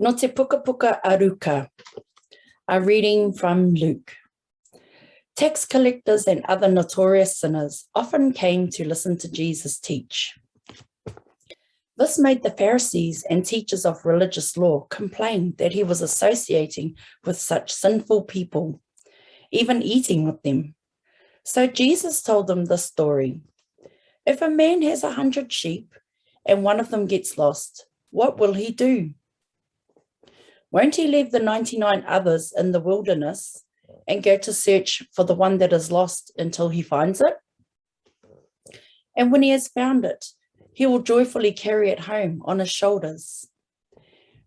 No te puka puka aruka, a reading from Luke. Tax collectors and other notorious sinners often came to listen to Jesus teach. This made the Pharisees and teachers of religious law complain that he was associating with such sinful people, even eating with them. So Jesus told them this story. If a man has 100 sheep and one of them gets lost, what will he do? Won't he leave the 99 others in the wilderness and go to search for the one that is lost until he finds it? And when he has found it, he will joyfully carry it home on his shoulders.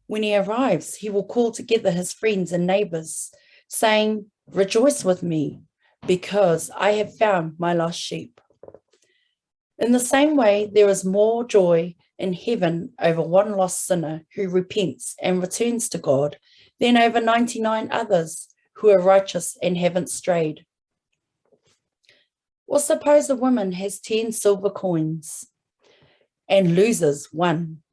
When he arrives, he will call together his friends and neighbors, saying, "Rejoice with me, because I have found my lost sheep." In the same way, there is more joy in heaven over one lost sinner who repents and returns to God than over 99 others who are righteous and haven't strayed. Or suppose a woman has 10 silver coins and loses one.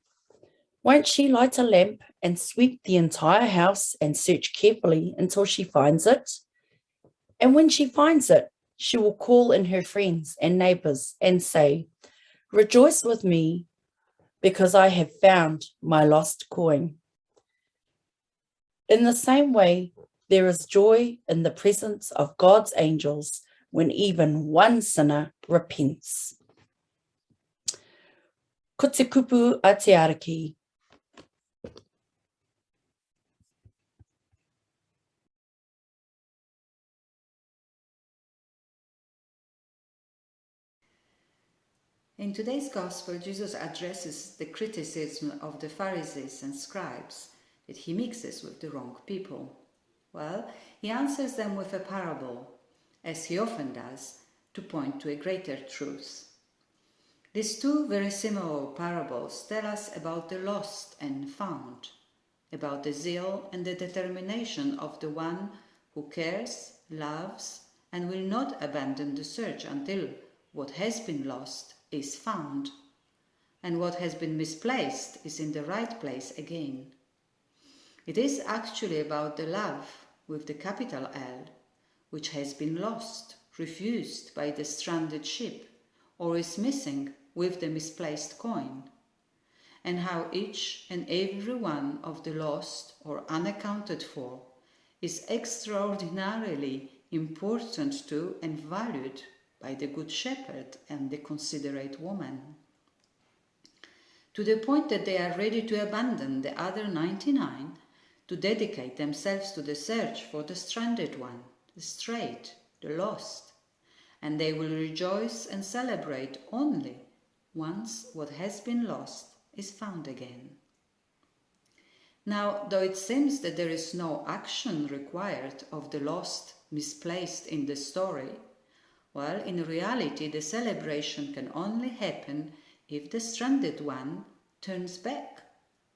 Won't she light a lamp and sweep the entire house and search carefully until she finds it? And when she finds it, she will call in her friends and neighbors and say, "Rejoice with me, because I have found my lost coin." In the same way, there is joy in the presence of God's angels when even one sinner repents. Ko te kupu a te ariki. In today's Gospel, Jesus addresses the criticism of the Pharisees and scribes that he mixes with the wrong people. Well, he answers them with a parable, as he often does, to point to a greater truth. These two very similar parables tell us about the lost and found, about the zeal and the determination of the one who cares, loves, and will not abandon the search until what has been lost is found, and what has been misplaced is in the right place again. It is actually about the love with the capital L, which has been lost, refused by the stranded ship, or is missing with the misplaced coin, and how each and every one of the lost or unaccounted for is extraordinarily important to and valued by the Good Shepherd and the considerate woman, to the point that they are ready to abandon the other 99 to dedicate themselves to the search for the stranded one, the strayed, the lost, and they will rejoice and celebrate only once what has been lost is found again. Now, though it seems that there is no action required of the lost misplaced in the story, well, in reality, the celebration can only happen if the stranded one turns back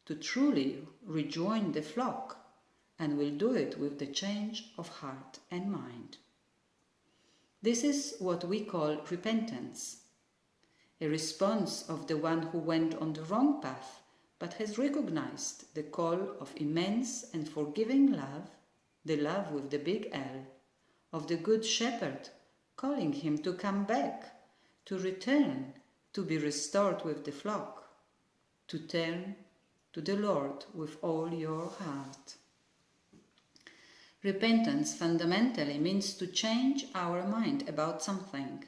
to truly rejoin the flock, and will do it with the change of heart and mind. This is what we call repentance, a response of the one who went on the wrong path but has recognized the call of immense and forgiving love, the love with the big L, of the Good Shepherd, calling him to come back, to return, to be restored with the flock, to turn to the Lord with all your heart. Repentance fundamentally means to change our mind about something.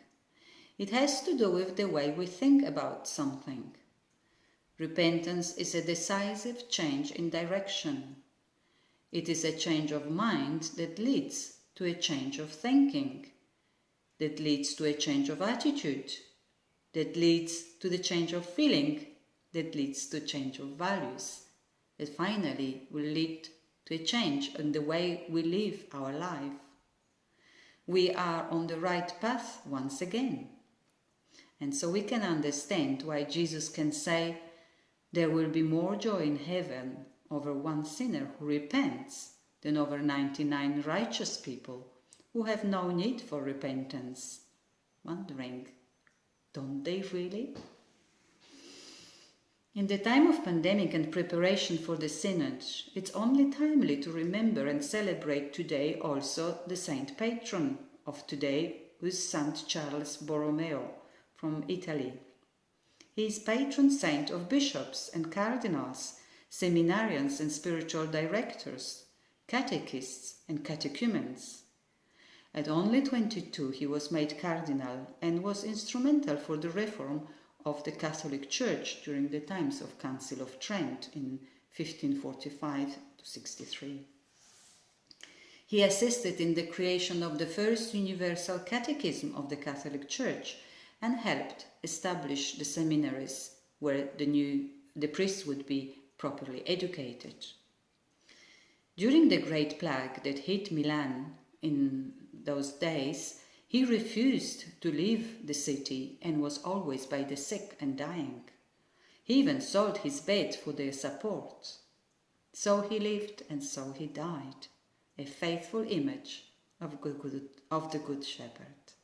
It has to do with the way we think about something. Repentance is a decisive change in direction. It is a change of mind that leads to a change of thinking, that leads to a change of attitude, that leads to the change of feeling, that leads to a change of values, that finally will lead to a change in the way we live our life. We are on the right path once again. And so we can understand why Jesus can say, "There will be more joy in heaven over one sinner who repents than over 99 righteous people who have no need for repentance." Wondering, don't they really? In the time of pandemic and preparation for the Synod, it's only timely to remember and celebrate today also the saint patron of today, who is Saint Charles Borromeo from Italy. He is patron saint of bishops and cardinals, seminarians and spiritual directors, catechists and catechumens. At only 22 he was made cardinal and was instrumental for the reform of the Catholic Church during the times of Council of Trent in 1545-63. He assisted in the creation of the first universal catechism of the Catholic Church and helped establish the seminaries where the priests would be properly educated. During the Great Plague that hit Milan in those days, he refused to leave the city and was always by the sick and dying. He even sold his bed for their support. So he lived and so he died, a faithful image of the Good Shepherd.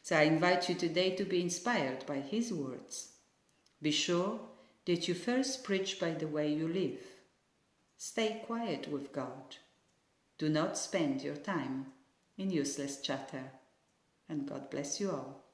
So I invite you today to be inspired by his words. Be sure that you first preach by the way you live. Stay quiet with God. Do not spend your time in useless chatter. And God bless you all.